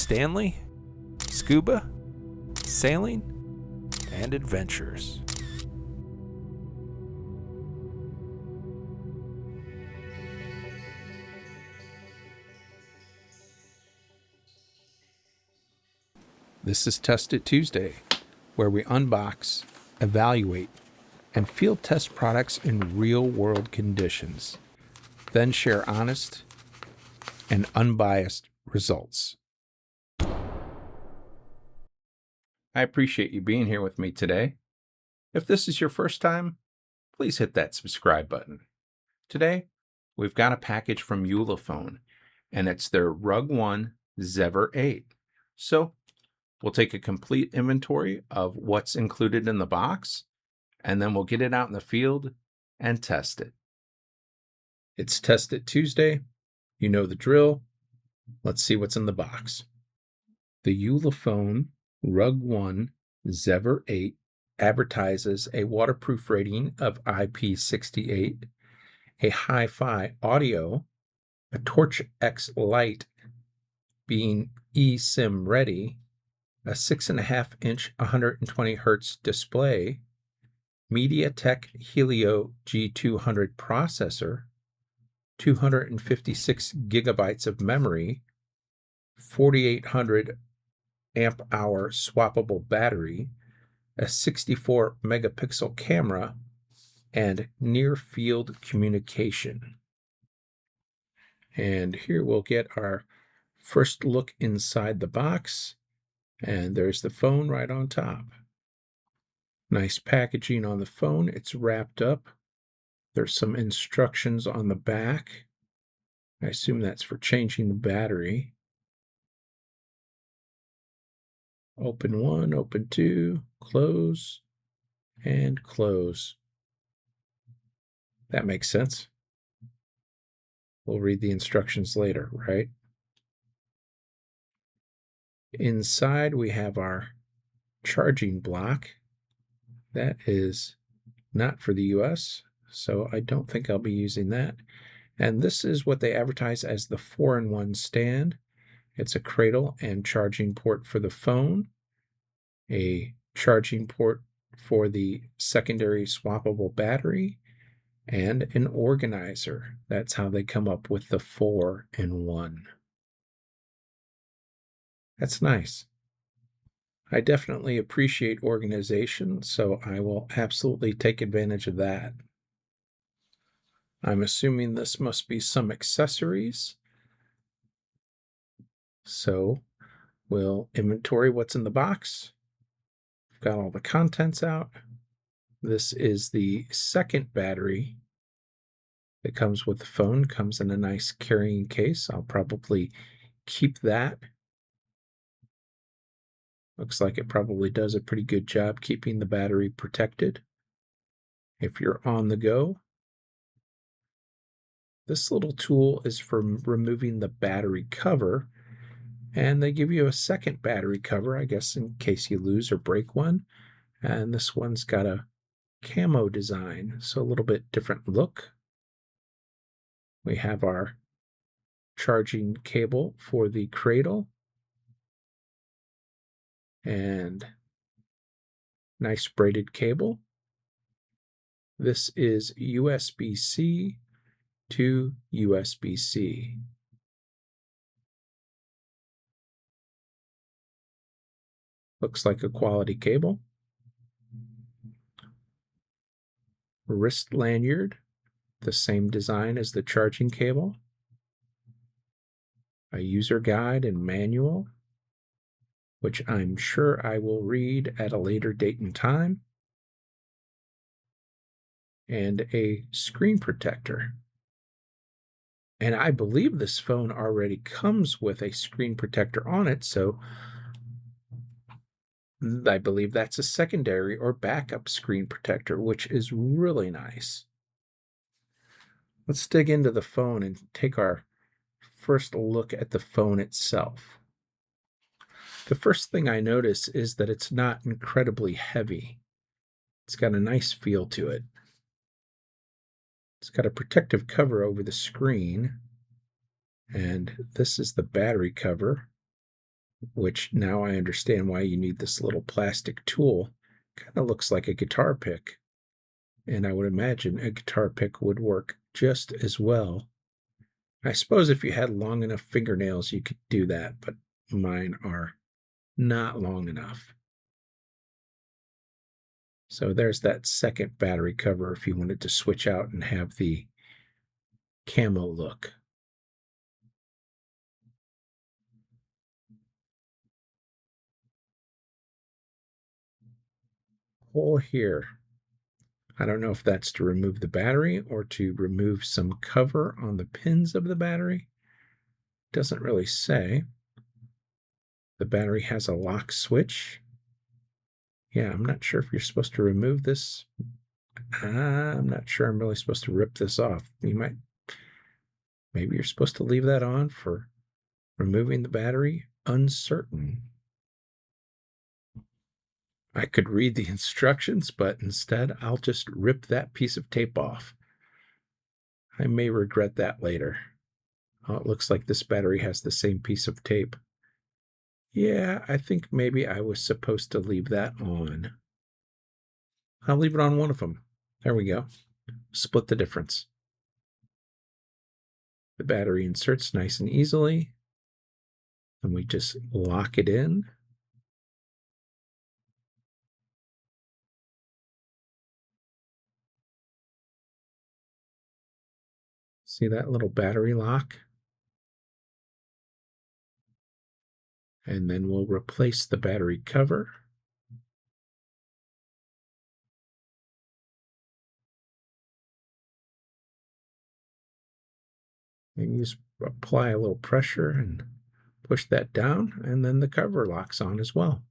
Stanley, Scuba, Sailing, and Adventures. This is Test It Tuesday, where we unbox, evaluate, and field test products in real-world conditions, then share honest and unbiased results. I appreciate you being here with me today. If this is your first time, please hit that subscribe button. Today, we've got a package from Ulefone, and it's their RugOne Xever 8. So, we'll take a complete inventory of what's included in the box, and then we'll get it out in the field and test it. It's Test It Tuesday. You know the drill. Let's see what's in the box. The Ulefone RugOne Xever 8 advertises a waterproof rating of IP68, a hi-fi audio, a Torch X Lite being eSIM ready, a 6.5-inch 120 Hz display, MediaTek Helio G200 processor, 256 gigabytes of memory, 4,800 amp hour swappable battery, a 64 megapixel camera, and near field communication. And here we'll get our first look inside the box, and there's the phone right on top. Nice packaging on the phone. It's wrapped up. There's some instructions on the back. I assume that's for changing the battery. Open one, open two, close, and close. That makes sense. We'll read the instructions later, right? Inside we have our charging block. That is not for the US, so I don't think I'll be using that. And this is what they advertise as the 4-in-1 stand. It's a cradle and charging port for the phone, a charging port for the secondary swappable battery, and an organizer. That's how they come up with the 4-in-1. That's nice. I definitely appreciate organization, so I will absolutely take advantage of that. I'm assuming this must be some accessories. So we'll inventory what's in the box. We've got all the contents out. This is the second battery that comes with the phone. Comes in a nice carrying case. I'll probably keep that. Looks like it probably does a pretty good job keeping the battery protected if you're on the go. This little tool is for removing the battery cover, and they give you a second battery cover, I guess, in case you lose or break one. And this one's got a camo design, so a little bit different look. We have our charging cable for the cradle, and nice braided cable. This is USB-C to USB-C. Looks like a quality cable. Wrist lanyard, the same design as the charging cable. A user guide and manual, which I'm sure I will read at a later date and time. And a screen protector. And I believe this phone already comes with a screen protector on it, so I believe that's a secondary or backup screen protector, which is really nice. Let's dig into the phone and take our first look at the phone itself. The first thing I notice is that it's not incredibly heavy. It's got a nice feel to it. It's got a protective cover over the screen, and this is the battery cover. which now I understand why you need this little plastic tool. Kind of looks like a guitar pick, and I would imagine a guitar pick would work just as well. I suppose if you had long enough fingernails, you could do that, but mine are not long enough. So there's that second battery cover if you wanted to switch out and have the camo look. Hole here. I don't know if that's to remove the battery or to remove some cover on the pins of the battery. Doesn't really say. The battery has a lock switch. Yeah, I'm not sure if you're supposed to remove this. I'm not sure I'm really supposed to rip this off. Maybe you're supposed to leave that on for removing the battery. Uncertain. I could read the instructions, but instead I'll just rip that piece of tape off. I may regret that later. Oh, it looks like this battery has the same piece of tape. Yeah, I think maybe I was supposed to leave that on. I'll leave it on one of them. There we go. Split the difference. The battery inserts nice and easily. And we just lock it in. See that little battery lock? And then we'll replace the battery cover. And you just apply a little pressure and push that down, and then the cover locks on as well.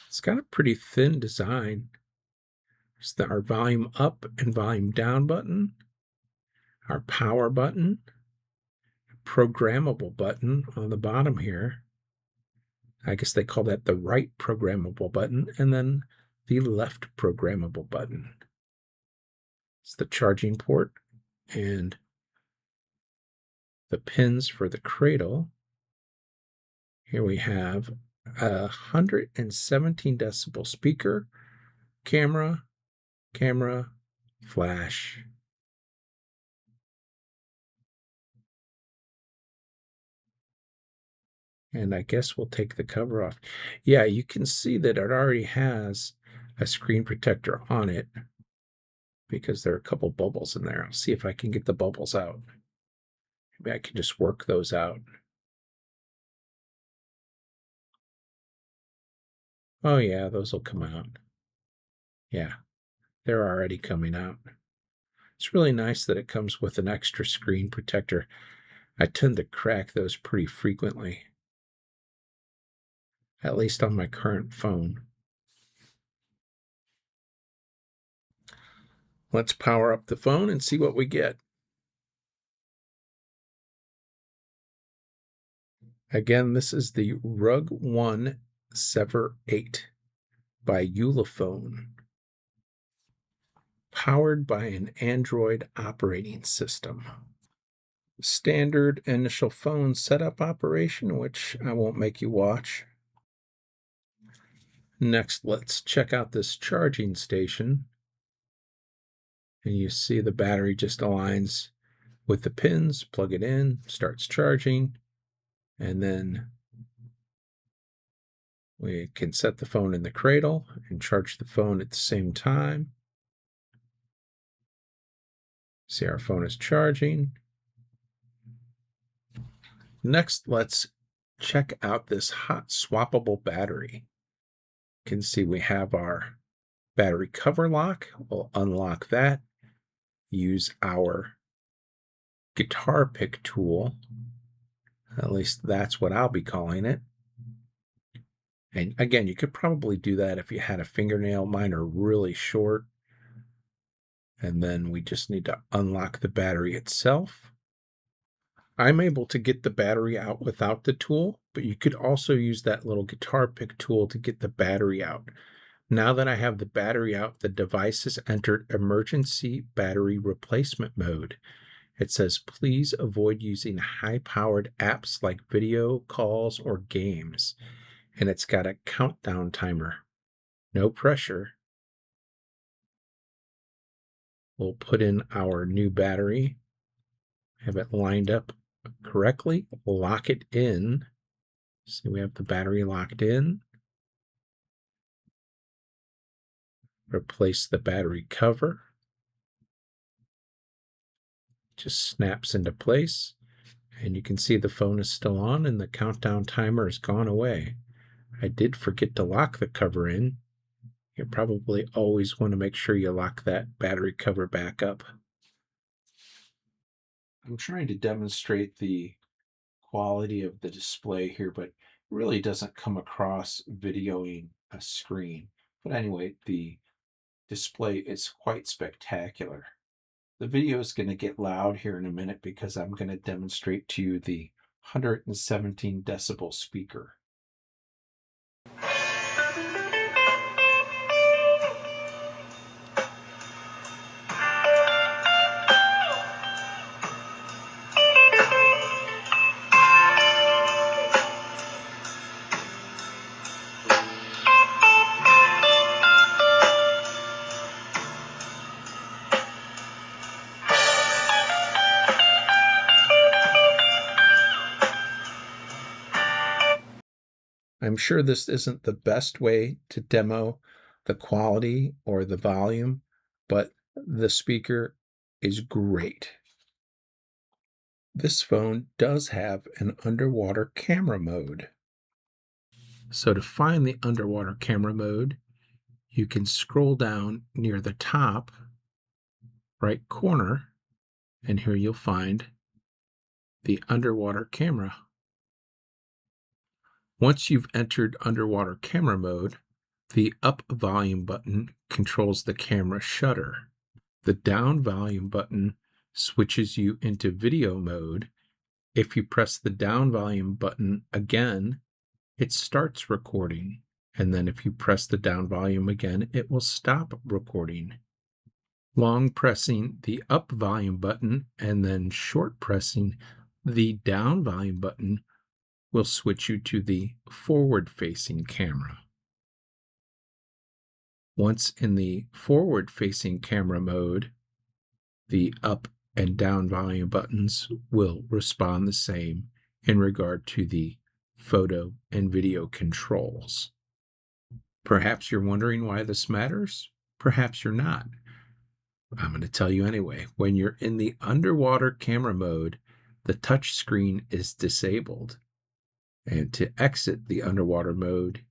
It's got a pretty thin design. There's our volume up and volume down button, our power button, programmable button on the bottom here. I guess they call that the right programmable button, and then the left programmable button. It's the charging port and the pins for the cradle. Here we have a 117 decibel speaker, camera, flash. And I guess we'll take the cover off. Yeah, you can see that it already has a screen protector on it because there are a couple bubbles in there. I'll see if I can get the bubbles out. Maybe I can just work those out. Oh yeah, those will come out. Yeah, they're already coming out. It's really nice that it comes with an extra screen protector. I tend to crack those pretty frequently, at least on my current phone. Let's power up the phone and see what we get. Again, this is the RugOne Xever 8 by Ulefone, powered by an Android operating system. Standard initial phone setup operation, which I won't make you watch. Next, let's check out this charging station. And you see the battery just aligns with the pins, plug it in, starts charging, and then we can set the phone in the cradle and charge the phone at the same time. See, our phone is charging. Next, let's check out this hot swappable battery. You can see we have our battery cover lock. We'll unlock that. Use our guitar pick tool. At least that's what I'll be calling it. And again, you could probably do that if you had a fingernail. Mine are really short. And then we just need to unlock the battery itself. I'm able to get the battery out without the tool, but you could also use that little guitar pick tool to get the battery out. Now that I have the battery out, the device has entered emergency battery replacement mode. It says, please avoid using high-powered apps like video calls or games. And it's got a countdown timer. No pressure. We'll put in our new battery, have it lined up correctly, lock it in. See, we have the battery locked in. Replace the battery cover. Just snaps into place. And you can see the phone is still on and the countdown timer has gone away. I did forget to lock the cover in. You probably always want to make sure you lock that battery cover back up. I'm trying to demonstrate the quality of the display here, but it really doesn't come across videoing a screen. But anyway, the display is quite spectacular. The video is going to get loud here in a minute because I'm going to demonstrate to you the 117 decibel speaker. I'm sure this isn't the best way to demo the quality or the volume, but the speaker is great. This phone does have an underwater camera mode. So to find the underwater camera mode, you can scroll down near the top right corner, and here you'll find the underwater camera. Once you've entered underwater camera mode, the up volume button controls the camera shutter. The down volume button switches you into video mode. If you press the down volume button again, it starts recording. And then if you press the down volume again, it will stop recording. Long pressing the up volume button and then short pressing the down volume button will switch you to the forward-facing camera. Once in the forward-facing camera mode, the up and down volume buttons will respond the same in regard to the photo and video controls. Perhaps you're wondering why this matters. Perhaps you're not. I'm going to tell you anyway. When you're in the underwater camera mode, the touch screen is disabled. And to exit the underwater mode,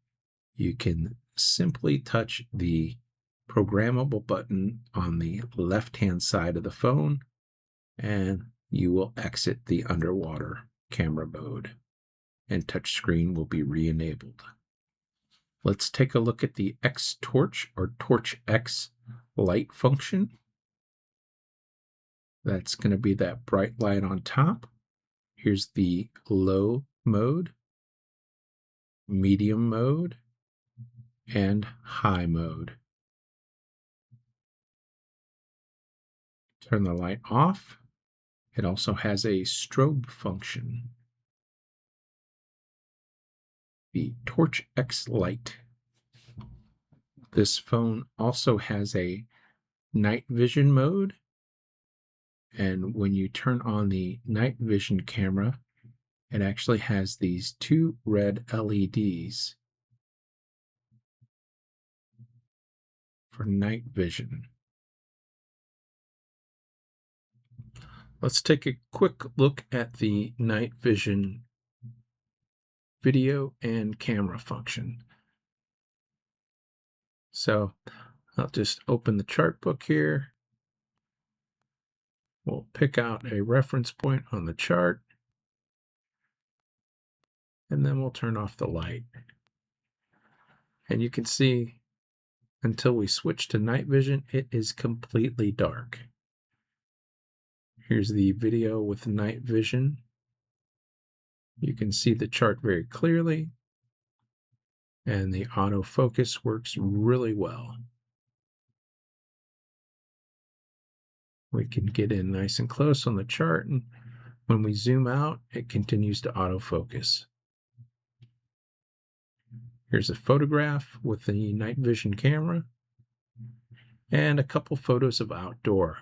you can simply touch the programmable button on the left-hand side of the phone, and you will exit the underwater camera mode, and touchscreen will be re-enabled. Let's take a look at the X Torch or Torch X light function. That's going to be that bright light on top. Here's the low mode, medium mode, and high mode. Turn the light off. It also has a strobe function. The Torch X light. This phone also has a night vision mode. And when you turn on the night vision camera, it actually has these two red LEDs for night vision. Let's take a quick look at the night vision video and camera function. So I'll just open the chart book here. We'll pick out a reference point on the chart, and then we'll turn off the light. And you can see until we switch to night vision, it is completely dark. Here's the video with night vision. You can see the chart very clearly, and the autofocus works really well. We can get in nice and close on the chart, and when we zoom out, it continues to autofocus. Here's a photograph with the night vision camera and a couple photos of outdoor.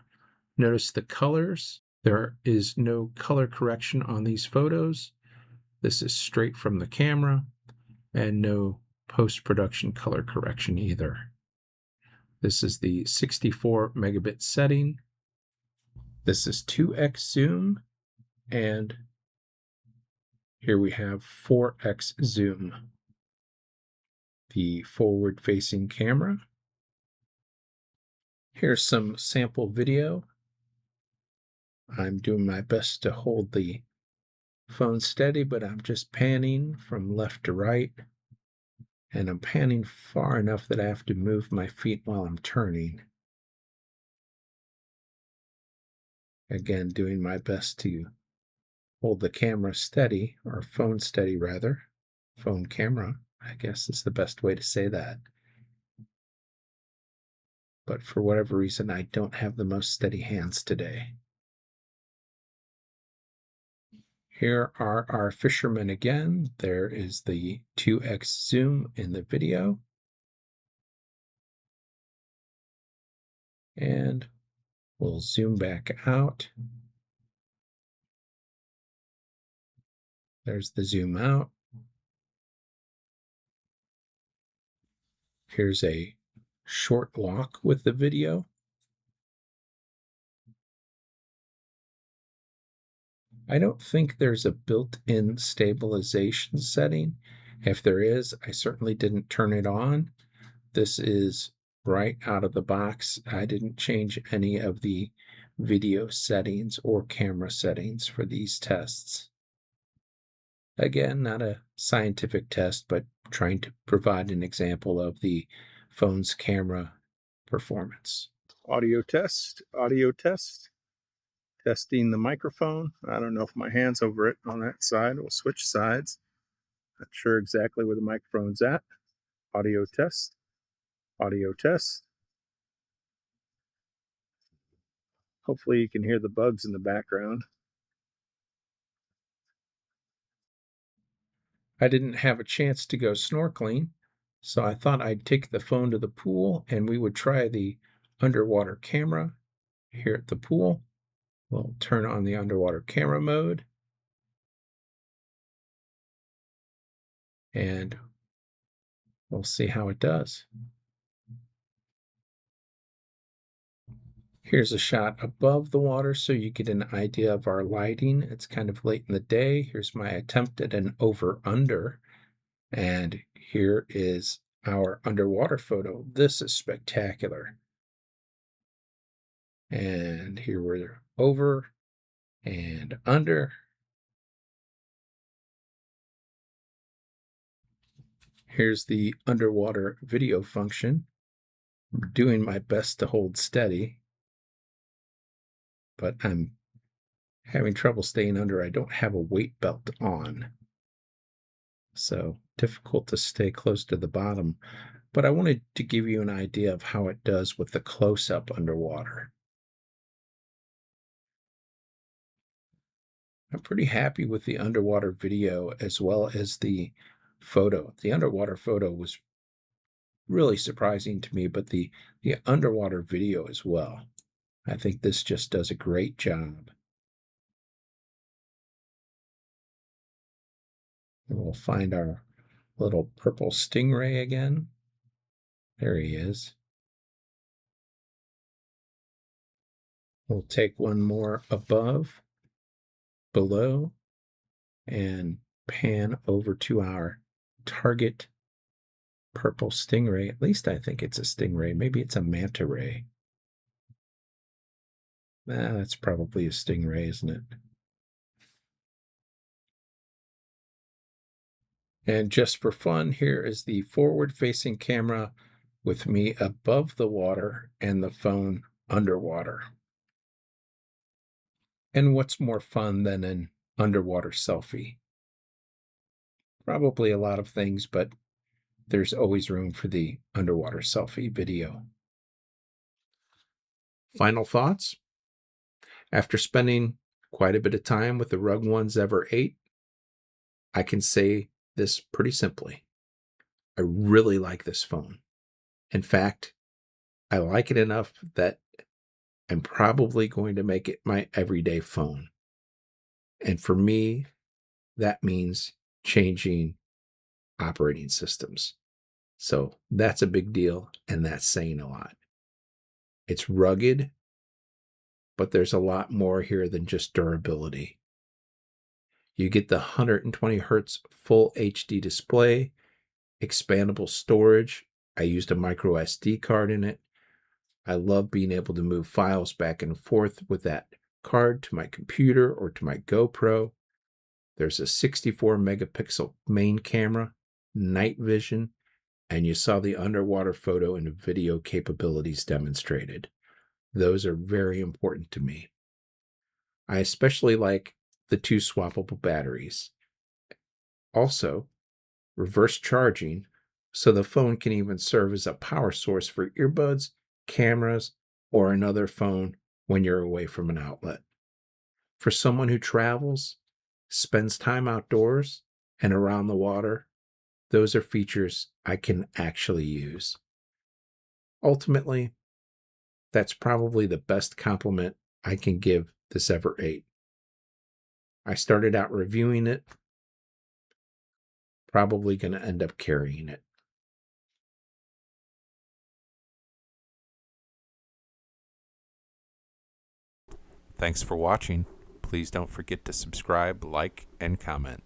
Notice the colors. There is no color correction on these photos. This is straight from the camera, and no post-production color correction either. This is the 64 megabit setting. This is 2x zoom, and here we have 4x zoom. The forward-facing camera. Here's some sample video. I'm doing my best to hold the phone steady, but I'm just panning from left to right, and I'm panning far enough that I have to move my feet while I'm turning. Again, doing my best to hold the camera steady, or phone steady rather. Phone camera, I guess is the best way to say that. But for whatever reason, I don't have the most steady hands today. Here are our fishermen again. There is the 2x zoom in the video. And we'll zoom back out. There's the zoom out. Here's a short walk with the video. I don't think there's a built-in stabilization setting. If there is, I certainly didn't turn it on. This is right out of the box. I didn't change any of the video settings or camera settings for these tests. Again, not a scientific test, but trying to provide an example of the phone's camera performance. Audio test, testing the microphone. I don't know if my hand's over it on that side. We'll switch sides. Not sure exactly where the microphone's at. Audio test, audio test. Hopefully you can hear the bugs in the background. I didn't have a chance to go snorkeling, so I thought I'd take the phone to the pool and we would try the underwater camera here at the pool. We'll turn on the underwater camera mode. And we'll see how it does. Here's a shot above the water so you get an idea of our lighting. It's kind of late in the day. Here's my attempt at an over-under. And here is our underwater photo. This is spectacular. And here we're over and under. Here's the underwater video function. I'm doing my best to hold steady, but I'm having trouble staying under. I don't have a weight belt on, so difficult to stay close to the bottom. But I wanted to give you an idea of how it does with the close-up underwater. I'm pretty happy with the underwater video as well as the photo. The underwater photo was really surprising to me, but the underwater video as well. I think this just does a great job. And we'll find our little purple stingray again. There he is. We'll take one more above, below, and pan over to our target purple stingray. At least I think it's a stingray. Maybe it's a manta ray. That's probably a stingray, isn't it? And just for fun, here is the forward-facing camera with me above the water and the phone underwater. And what's more fun than an underwater selfie? Probably a lot of things, but there's always room for the underwater selfie video. Final thoughts? After spending quite a bit of time with the RugOne Xever 8, I can say this pretty simply. I really like this phone. In fact, I like it enough that I'm probably going to make it my everyday phone. And for me, that means changing operating systems. So that's a big deal, and that's saying a lot. It's rugged, but there's a lot more here than just durability. You get the 120 hertz full HD display, expandable storage. I used a micro SD card in it. I love being able to move files back and forth with that card to my computer or to my GoPro. There's a 64 megapixel main camera, night vision, and you saw the underwater photo and video capabilities demonstrated. Those are very important to me. I especially like the 2 swappable batteries. Also, reverse charging, so the phone can even serve as a power source for earbuds, cameras, or another phone when you're away from an outlet. For someone who travels, spends time outdoors, and around the water, those are features I can actually use. Ultimately, that's probably the best compliment I can give the Xever 8. I started out reviewing it, probably going to end up carrying it. Thanks for watching. Please don't forget to subscribe, like, and comment.